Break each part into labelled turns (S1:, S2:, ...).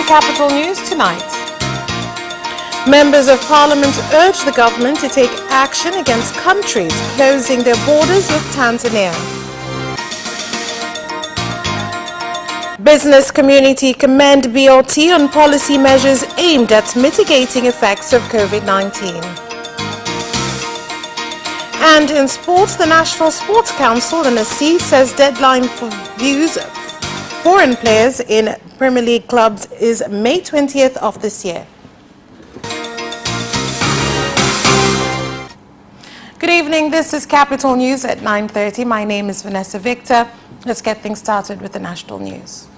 S1: Capital News tonight. Members of Parliament urge the government to take action against countries closing their borders with Tanzania. Business community commend BOT on policy measures aimed at mitigating effects of COVID-19. And in sports, the National Sports Council, NSC, says deadline for views of foreign players in Premier League clubs is May 20th of this year. Good evening, this is Capital News at 9:30. My name is Vanessa Victor. Let's get things started with the national news.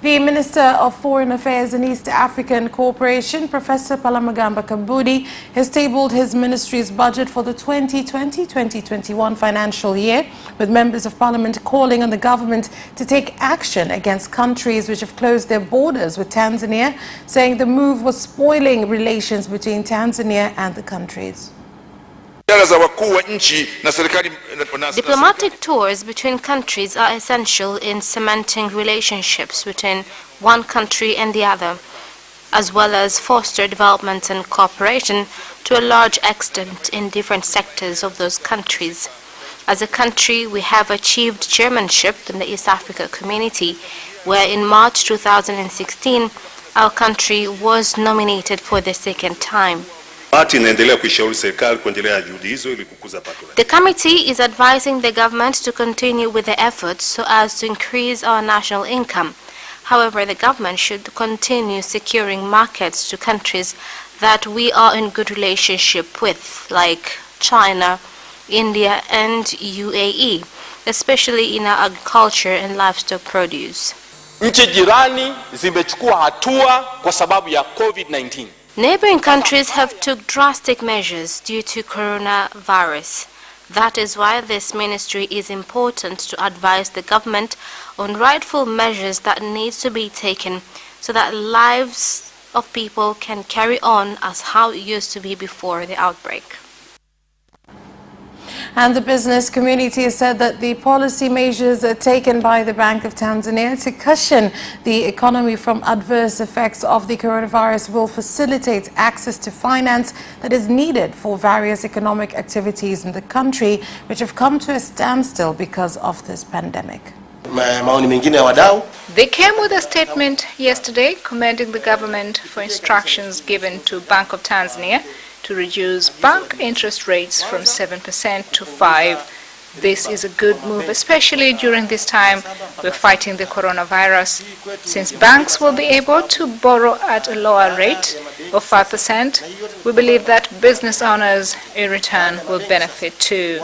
S1: The Minister of Foreign Affairs and East African Cooperation, Professor Palamagamba Kabudi, has tabled his ministry's budget for the 2020-2021 financial year, with members of Parliament calling on the government to take action against countries which have closed their borders with Tanzania, saying the move was spoiling relations between Tanzania and the countries.
S2: Diplomatic tours between countries are essential in cementing relationships between one country and the other, as well as foster development and cooperation to a large extent in different sectors of those countries. As a country, we have achieved chairmanship in the East Africa Community, where in March 2016, our country was nominated for the second time. The committee is advising the government to continue with the efforts so as to increase our national income. However, the government should continue securing markets to countries that we are in good relationship with, like China, India and UAE, especially in our agriculture and livestock produce.
S3: Nchi jirani zimechukua hatua kwa sababu ya COVID-19.
S2: Neighboring countries have took drastic measures due to coronavirus. That is why this ministry is important to advise the government on rightful measures that needs to be taken so that lives of people can carry on as how it used to be before the outbreak.
S1: And the business community has said that the policy measures taken by the Bank of Tanzania to cushion the economy from adverse effects of the coronavirus will facilitate access to finance that is needed for various economic activities in the country, which have come to a standstill because of this pandemic.
S4: They came with a statement yesterday commending the government for instructions given to Bank of Tanzania to reduce bank interest rates from 7% to 5%. This is a good move, especially during this time we're fighting the coronavirus, since banks will be able to borrow at a lower rate of 5%. We believe that business owners in return will benefit too.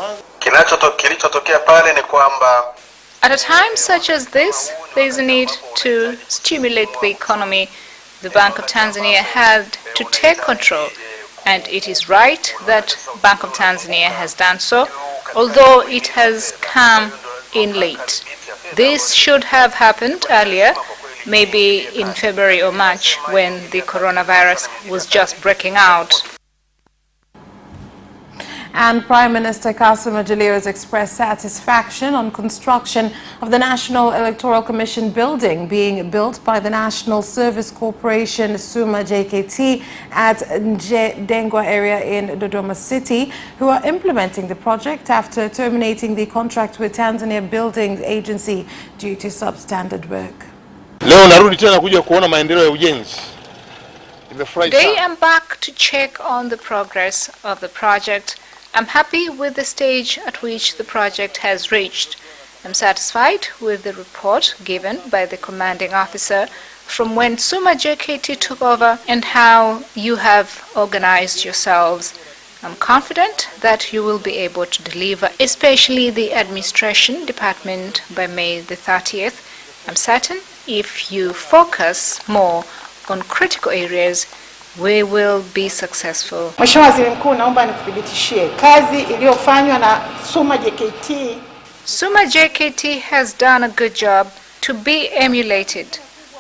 S4: At a time such as this, there is a need to stimulate the economy. The Bank of Tanzania had to take control, and it is right that Bank of Tanzania has done so, although it has come in late. This should have happened earlier, maybe in February or March, when the coronavirus was just breaking out.
S1: And Prime Minister Kassim Majaliwa has expressed satisfaction on construction of the National Electoral Commission building being built by the National Service Corporation SUMA JKT at Dengwa area in Dodoma City, who are implementing the project after terminating the contract with Tanzania Building Agency due to substandard work.
S4: Today I'm back to check on the progress of the project. I'm happy with the stage at which the project has reached. I'm satisfied with the report given by the commanding officer from when SUMA JKT took over and how you have organized yourselves. I'm confident that you will be able to deliver, especially the administration department, by May the 30th. I'm certain if you focus more on critical areas, we will be successful.
S5: Mheshimiwa Waziri Mkuu, naomba nikuthibitishie kazi iliyofanywa na SUMA JKT.
S4: SUMA JKT has done a good job to be emulated.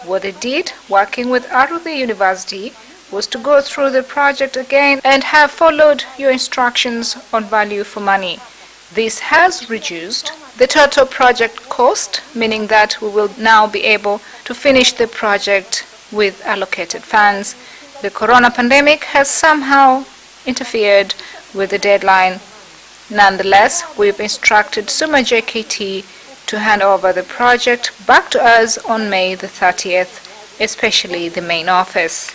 S4: What they did working with Arutha University was to go through the project again and have followed your instructions on value for money. This has reduced the total project cost, meaning that we will now be able to finish the project with allocated funds. The corona pandemic has somehow interfered with the deadline. Nonetheless, we've instructed Suma JKT to hand over the project back to us on May the 30th, especially the main office.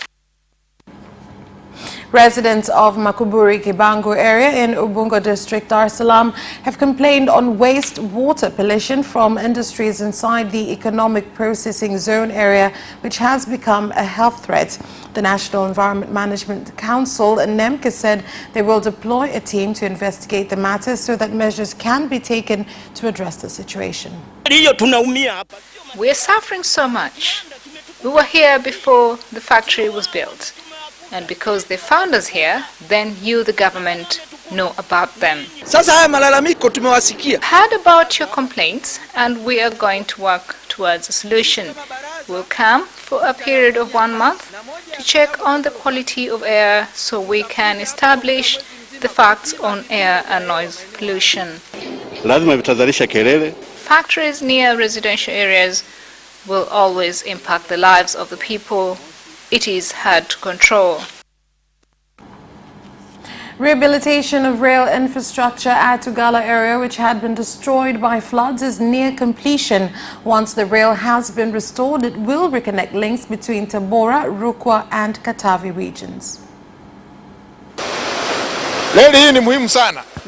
S1: Residents of Makuburi Kibangu area in Ubungo district, Dar es Salaam, have complained on wastewater pollution from industries inside the economic processing zone area, which has become a health threat. The National Environment Management Council, NEMC, said they will deploy a team to investigate the matter so that measures can be taken to address the situation.
S4: We are suffering so much. We were here before the factory was built. And because they found us here, then you, the government, know about them. Heard about your complaints, and we are going to work towards a solution. We'll come for a period of 1 month to check on the quality of air so we can establish the facts on air and noise pollution. Factories near residential areas will always impact the lives of the people. It is hard to control.
S1: Rehabilitation of rail infrastructure at Tugala area, which had been destroyed by floods, is near completion. Once the rail has been restored, it will reconnect links between Tabora, Rukwa and Katavi regions.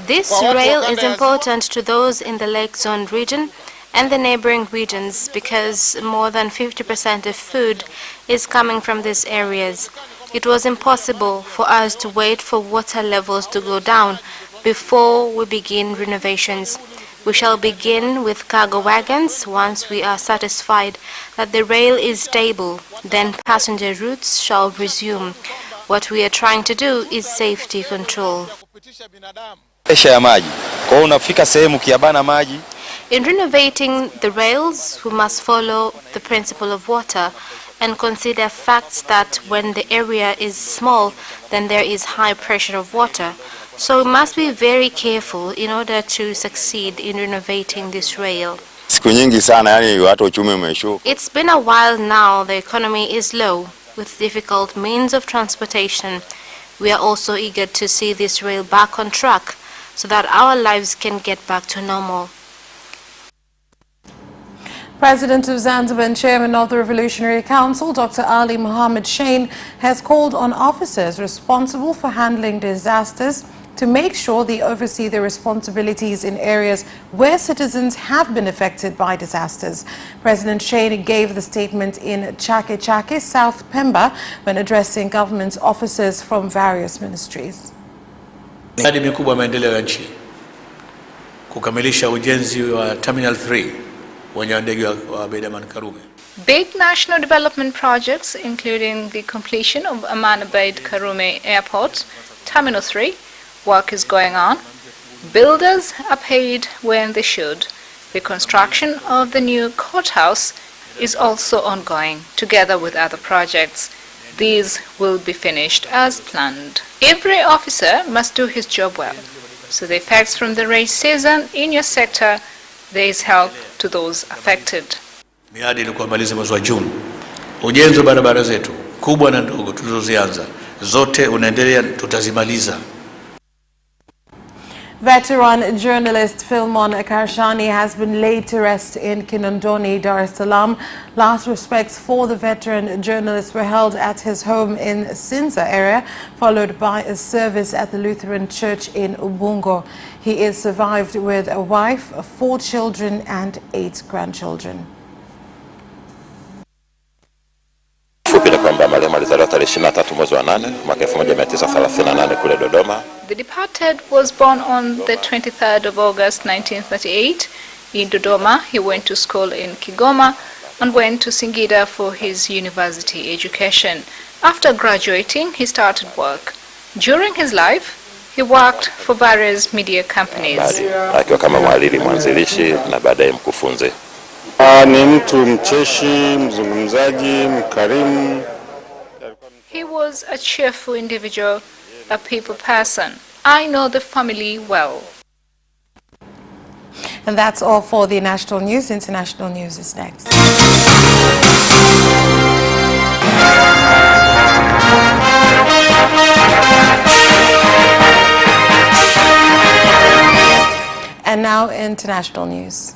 S2: This rail is important to those in the Lake Zone region and the neighboring regions because more than 50% of food is coming from these areas. It was impossible for us to wait for water levels to go down before we begin renovations. We shall begin with cargo wagons once we are satisfied that the rail is stable. Then passenger routes shall resume. What we are trying to do is safety control. In renovating the rails, we must follow the principle of water and consider facts that when the area is small, then there is high pressure of water. So we must be very careful in order to succeed in renovating this rail. It's been a while now, the economy is low, with difficult means of transportation. We are also eager to see this rail back on track so that our lives can get back to normal.
S1: President of Zanzibar and Chairman of the Revolutionary Council, Dr. Ali Mohammed Shein, has called on officers responsible for handling disasters to make sure they oversee their responsibilities in areas where citizens have been affected by disasters. President Shein gave the statement in Chake Chake, South Pemba, when addressing government officers from various ministries.
S6: Miradi mikubwa ya maendeleo ya nchi kukamilisha ujenzi wa Terminal 3 uwanja wa ndege wa Abeid Amani Karume.
S4: Big national development projects including the completion of Aman Abeid Karume Airport, Terminal 3, work is going on. Builders are paid when they should. The construction of the new courthouse is also ongoing, together with other projects. These will be finished as planned. Every officer must do his job well. So the effects from the rain season in your sector, there is help to those affected.
S6: Miradi ilikuwa maliza mwezi wa Juni. Ujenzi wa barabara zetu kubwa na ndogo tulizozianza zote unaendelea, tutazimaliza.
S1: Veteran journalist Philmon Karshani has been laid to rest in Kinondoni, Dar es Salaam. Last respects for the veteran journalist were held at his home in Sinza area, followed by a service at the Lutheran Church in Ubungo. He is survived with a wife, 4 children and 8 grandchildren.
S4: The departed was born on the 23rd of August 1938 in Dodoma. He went to school in Kigoma and went to Singida for his university education. After graduating, he started work. During his life, he worked for various media companies.
S7: Akiwa kama mhariri, mwanzilishi na baadaye mkufunzi.
S8: Ni mtu mcheshi, mzungumzaji, mkarimu.
S4: He was a cheerful individual, a people person. I know the family well.
S1: And that's all for the national news. International news is next. And now international news.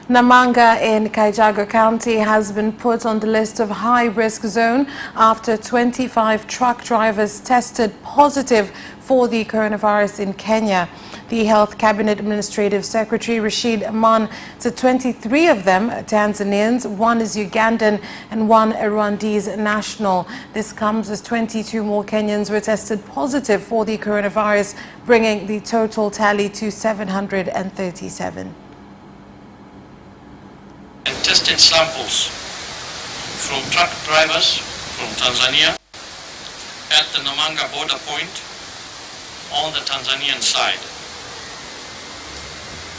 S1: Namanga in Kajiado County has been put on the list of high-risk zone after 25 truck drivers tested positive for the coronavirus in Kenya. The Health Cabinet Administrative Secretary Rashid Aman said 23 of them are Tanzanians, 1 is Ugandan and 1 a Rwandese national. This comes as 22 more Kenyans were tested positive for the coronavirus, bringing the total tally to 737.
S9: And tested samples from truck drivers from Tanzania at the Namanga border point on the Tanzanian side.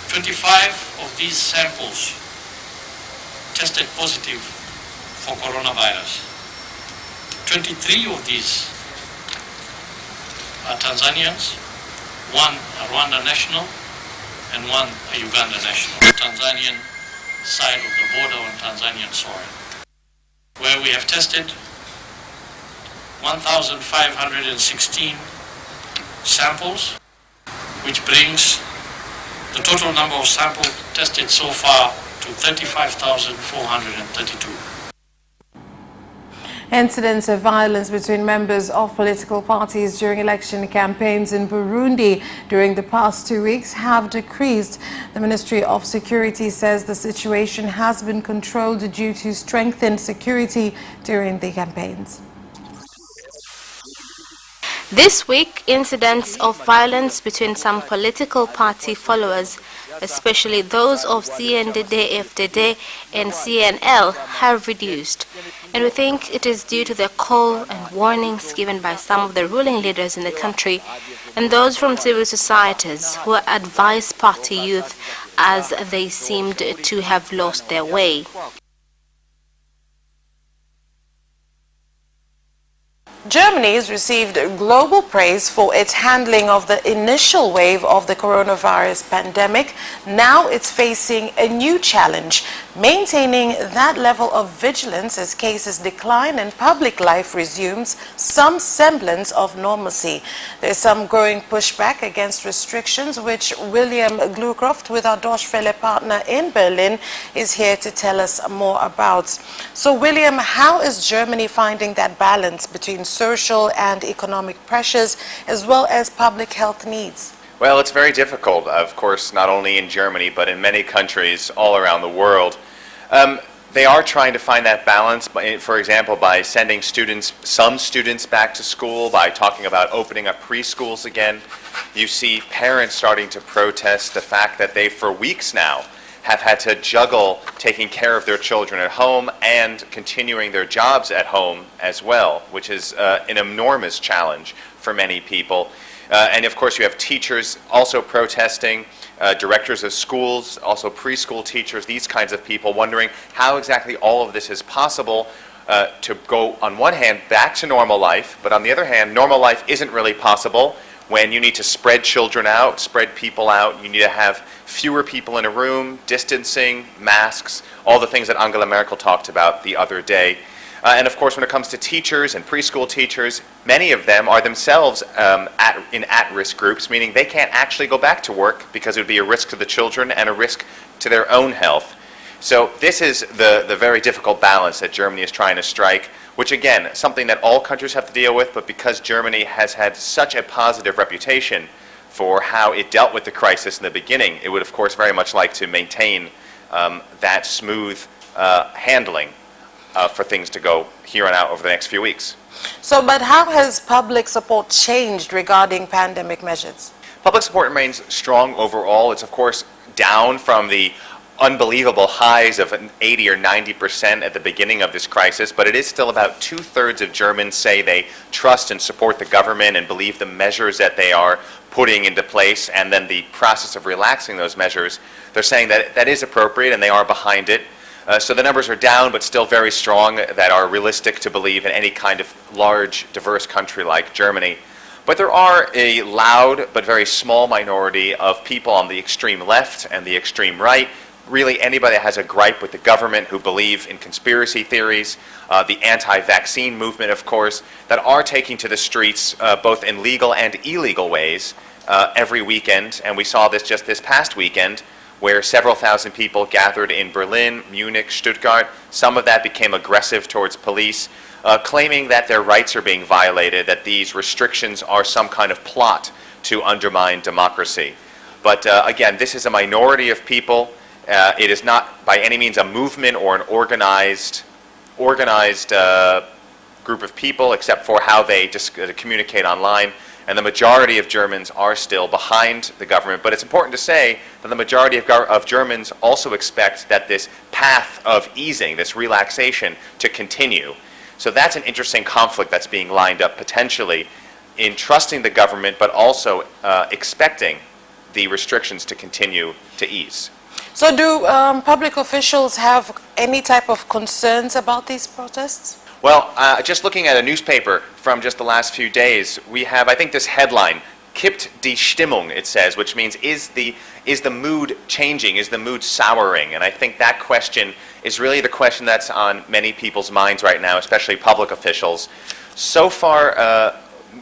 S9: 25 of these samples tested positive for coronavirus. 23 of these are Tanzanians, 1 a Rwanda national and 1 a Uganda national. Tanzanian side of the border on Tanzanian soil, where we have tested 1,516 samples, which brings the total number of samples tested so far to 35,432.
S1: Incidents of violence between members of political parties during election campaigns in Burundi during the past 2 weeks have decreased. The Ministry of Security says the situation has been controlled due to strengthened security during the campaigns.
S2: This week, incidents of violence between some political party followers, especially those of CNDD-FDD and CNL, have reduced. And we think it is due to the call and warnings given by some of the ruling leaders in the country and those from civil societies who advise party youth as they seemed to have lost their way.
S1: Germany has received global praise for its handling of the initial wave of the coronavirus pandemic. Now it's facing a new challenge, maintaining that level of vigilance as cases decline and public life resumes some semblance of normalcy. There's some growing pushback against restrictions, which William Glucroft, with our Deutsche Welle partner in Berlin, is here to tell us more about. So, William, how is Germany finding that balance between social and economic pressures as well as public health needs?
S10: Well, it's very difficult, of course, not only in Germany, but in many countries all around the world. They are trying to find that balance, for example, by sending some students back to school, by talking about opening up preschools again. You see parents starting to protest the fact that they, for weeks now, have had to juggle taking care of their children at home and continuing their jobs at home as well, which is an enormous challenge for many people. And of course you have teachers also protesting, directors of schools, also preschool teachers, these kinds of people wondering how exactly all of this is possible to go, on one hand, back to normal life, but on the other hand, normal life isn't really possible when you need to spread children out, spread people out, you need to have fewer people in a room, distancing, masks, all the things that Angela Merkel talked about the other day. And of course, when it comes to teachers and preschool teachers, many of them are themselves in at-risk groups, meaning they can't actually go back to work because it would be a risk to the children and a risk to their own health. So this is the very difficult balance that Germany is trying to strike, which again, something that all countries have to deal with, but because Germany has had such a positive reputation for how it dealt with the crisis in the beginning, it would of course very much like to maintain that smooth handling for things to go here on out over the next few weeks.
S1: So, but how has public support changed regarding pandemic measures?
S10: Public support remains strong overall. It's of course down from the unbelievable highs of 80 or 90% at the beginning of this crisis, but it is still about 2/3 of Germans say they trust and support the government and believe the measures that they are putting into place, and then the process of relaxing those measures, they're saying that that is appropriate and they are behind it. So the numbers are down, but still very strong, that are realistic to believe in any kind of large, diverse country like Germany. But there are a loud but very small minority of people on the extreme left and the extreme right, really anybody that has a gripe with the government, who believe in conspiracy theories, the anti-vaccine movement, of course, that are taking to the streets both in legal and illegal ways every weekend. And we saw this just this past weekend, where several thousand people gathered in Berlin, Munich, Stuttgart. Some of that became aggressive towards police, claiming that their rights are being violated, that these restrictions are some kind of plot to undermine democracy. But again, this is a minority of people. It is not by any means a movement or an organized group of people, except for how they just communicate online. And the majority of Germans are still behind the government. But it's important to say that the majority of Germans also expect that this path of easing, this relaxation, to continue. So that's an interesting conflict that's being lined up potentially in trusting the government, but also expecting the restrictions to continue to ease.
S1: So do public officials have any type of concerns about these protests?
S10: Well, just looking at a newspaper from just the last few days, we have, I think, this headline, "Kippt die Stimmung," it says, which means is the mood changing, is the mood souring? And I think that question is really the question that's on many people's minds right now, especially public officials. So far,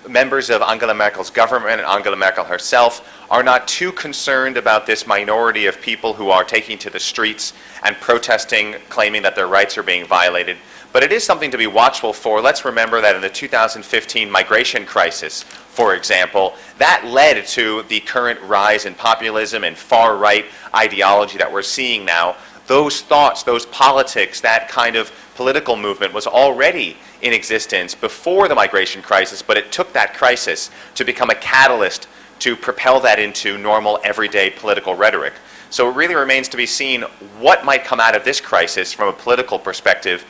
S10: members of Angela Merkel's government and Angela Merkel herself are not too concerned about this minority of people who are taking to the streets and protesting, claiming that their rights are being violated. But it is something to be watchful for. Let's remember that in the 2015 migration crisis, for example, that led to the current rise in populism and far-right ideology that we're seeing now. Those thoughts, those politics, that kind of political movement was already in existence before the migration crisis, but it took that crisis to become a catalyst to propel that into normal, everyday political rhetoric. So it really remains to be seen what might come out of this crisis from a political perspective,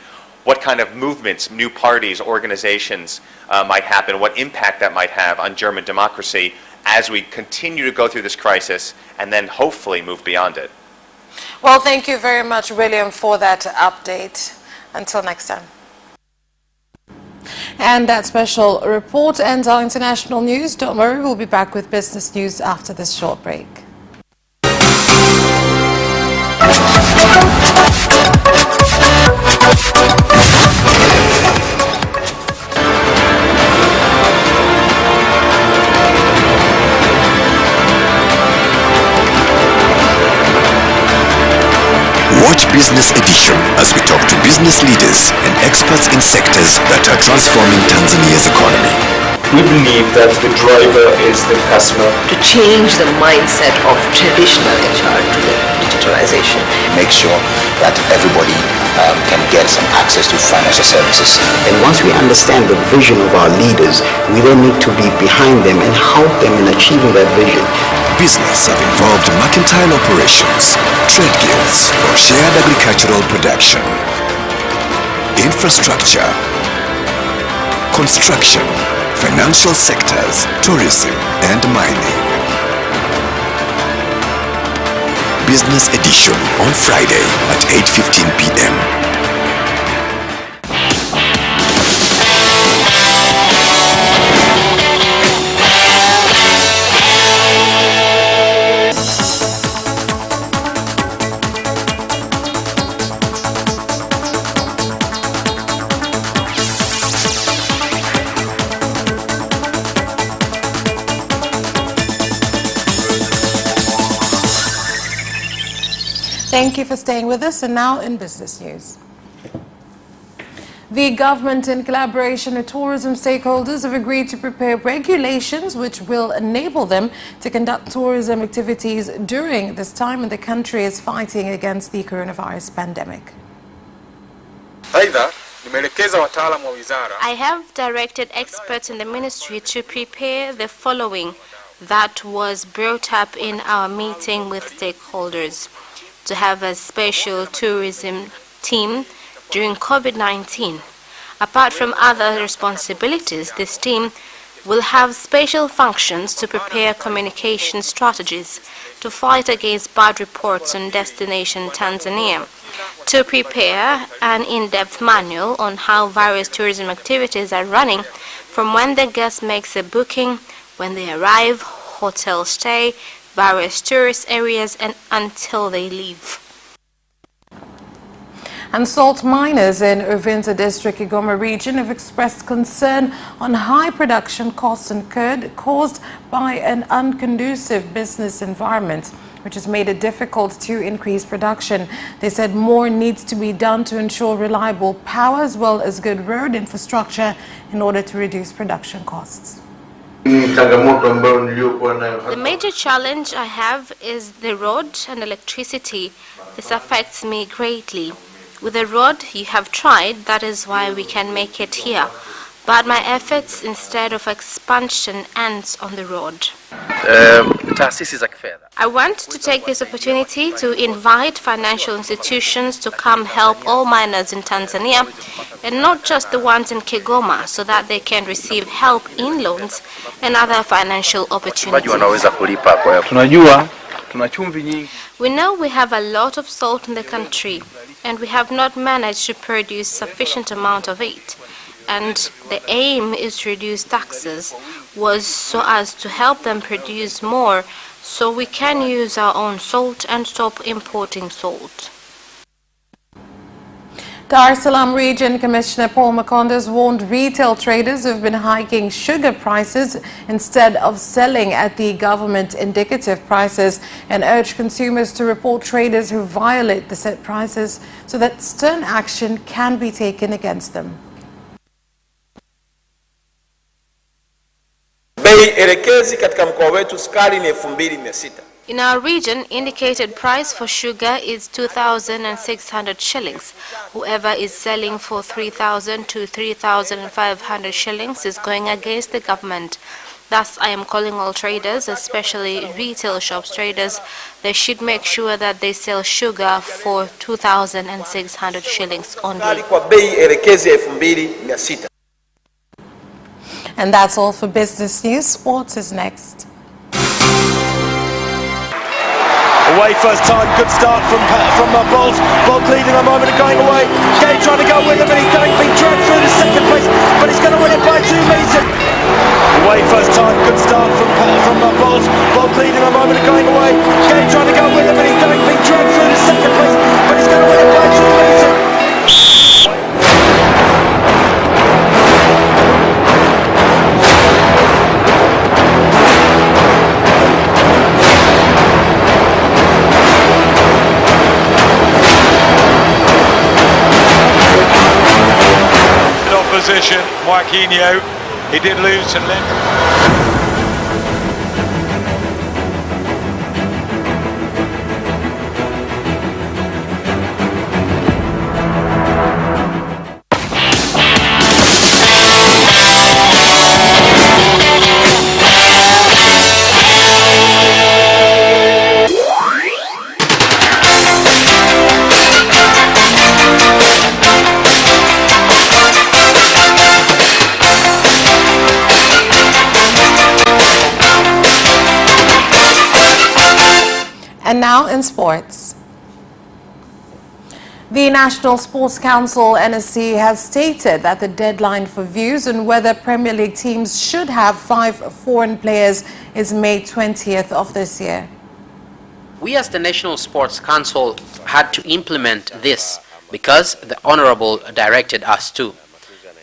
S10: what kind of movements, new parties, organizations might happen, what impact that might have on German democracy as we continue to go through this crisis and then hopefully move beyond it.
S1: Well, thank you very much, William, for that update. Until next time. And that special report ends our international news. Don't worry, we'll be back with business news after this short break.
S11: Watch Business Edition as we talk to business leaders and experts in sectors that are transforming Tanzania's economy.
S12: We believe that the driver is the customer.
S13: To change the mindset of traditional HR to the digitalization.
S14: Make sure that everybody can get some access to financial services.
S15: And once we understand the vision of our leaders, we then need to be behind them and help them in achieving that vision.
S11: Business have involved mercantile operations, trade guilds, or shared agricultural production, infrastructure, construction, financial sectors, tourism, and mining. Business Edition on Friday at 8:15 p.m.
S1: Thank you for staying with us. And now in business news. The government, in collaboration with tourism stakeholders, have agreed to prepare regulations which will enable them to conduct tourism activities during this time when the country is fighting against the coronavirus pandemic.
S2: I have directed experts in the ministry to prepare the following that was brought up in our meeting with stakeholders: to have a special tourism team during COVID-19. Apart from other responsibilities, this team will have special functions to prepare communication strategies to fight against bad reports on destination Tanzania, to prepare an in-depth manual on how various tourism activities are running from when the guest makes a booking, when they arrive, hotel stay, various tourist areas, and until they leave.
S1: And salt miners in Uvinza district, Kigoma region have expressed concern on high production costs incurred caused by an unconducive business environment, which has made it difficult to increase production. They said more needs to be done to ensure reliable power as well as good road infrastructure in order to reduce production costs.
S2: The major challenge I have is the road and electricity. This affects me greatly. With the road you have tried, that is why we can make it here. But my efforts instead of expansion ends on the road. I want to take this opportunity to invite financial institutions to come help all miners in Tanzania and not just the ones in Kigoma, so that they can receive help in loans and other financial opportunities. We know we have a lot of salt in the country and we have not managed to produce sufficient amount of it. And the aim is to reduce taxes, was so as to help them produce more, so we can use our own salt and stop importing salt.
S1: Dar es Salaam Region Commissioner Paul Makonda has warned retail traders who have been hiking sugar prices instead of selling at the government indicative prices, and urged consumers to report traders who violate the set prices so that stern action can be taken against them.
S2: In our region, indicated price for sugar is 2,600 shillings. Whoever is selling for 3,000 to 3,500 shillings is going against the government. Thus, I am calling all traders, especially retail shops traders, they should make sure that they sell sugar for 2,600 shillings only.
S1: And that's all for business news. Sports is next.
S16: Away first time, good start from Bolt. Bolt leading a moment of going away. Gay trying to go with him, and he's going to be dragged through to second place, but he's going to win it by 2 meters. Away first time, good start from Bolt. Bolt leading a moment of going away. Gay trying to go with him, and he's going to be dragged through to second place, but he's going to win it by 2 meters. Opposition, Joaquinho, he did lose to Lim.
S1: And now in sports. The National Sports Council, NSC, has stated that the deadline for views on whether Premier League teams should have 5 foreign players is May 20th of this year.
S17: We as the National Sports Council had to implement this because the Honorable directed us to.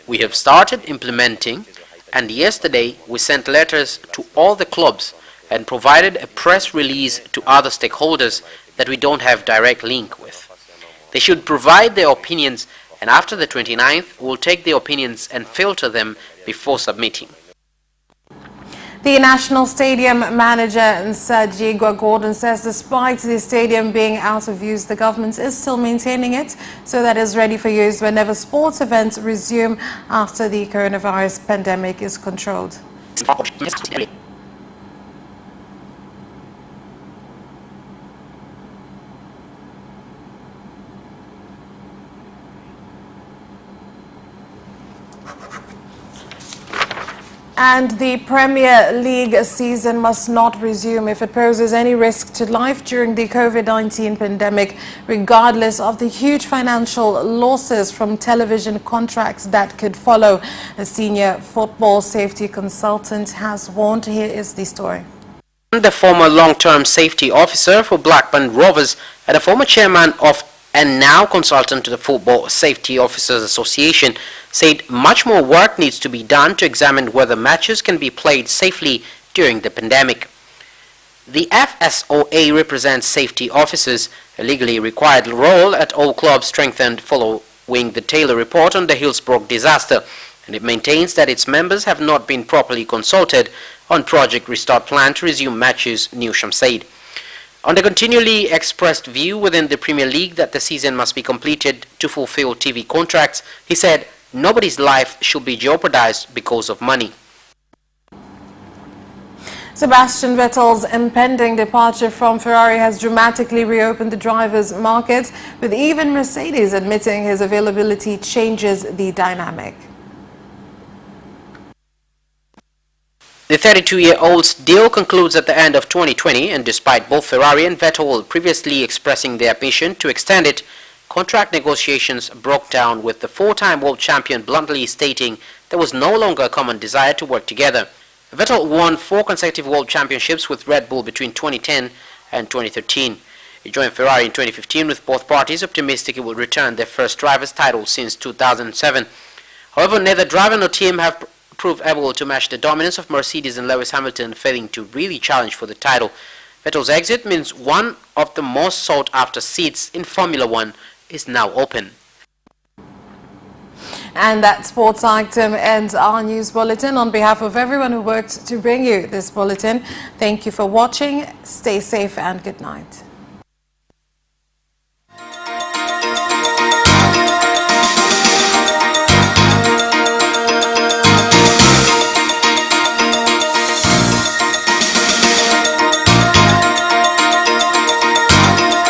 S17: We have started implementing, and yesterday we sent letters to all the clubs and provided a press release to other stakeholders that we don't have direct link with. They should provide their opinions, and after the 29th, we'll take the opinions and filter them before submitting.
S1: The National Stadium manager, Nsajigwa Gordon, says despite the stadium being out of use, the government is still maintaining it so that it's ready for use whenever sports events resume after the coronavirus pandemic is controlled. And the Premier League season must not resume if it poses any risk to life during the COVID-19 pandemic, regardless of the huge financial losses from television contracts that could follow. A senior football safety consultant has warned. Here is the story.
S17: The former long-term safety officer for Blackburn Rovers and a former chairman of and now consultant to the Football Safety Officers Association said much more work needs to be done to examine whether matches can be played safely during the pandemic. The FSOA represents safety officers, a legally required role at all clubs strengthened following the Taylor report on the Hillsborough disaster, and it maintains that its members have not been properly consulted on Project Restart plan to resume matches, Newsham said. On the continually expressed view within the Premier League that the season must be completed to fulfill TV contracts, he said nobody's life should be jeopardized because of money.
S1: Sebastian Vettel's impending departure from Ferrari has dramatically reopened the drivers' market, with even Mercedes admitting his availability changes the dynamic.
S17: The 32-year-old's deal concludes at the end of 2020, and despite both Ferrari and Vettel previously expressing their ambition to extend it, contract negotiations broke down, with the four-time world champion bluntly stating there was no longer a common desire to work together. Vettel won 4 consecutive world championships with Red Bull between 2010 and 2013. He joined Ferrari in 2015, with both parties optimistic it would return their first driver's title since 2007. However, neither driver nor team have proved able to match the dominance of Mercedes and Lewis Hamilton, failing to really challenge for the title. Vettel's exit means one of the most sought-after seats in Formula One is now open.
S1: And that sports item ends our news bulletin. On behalf of everyone who worked to bring you this bulletin, thank you for watching. Stay safe and good night.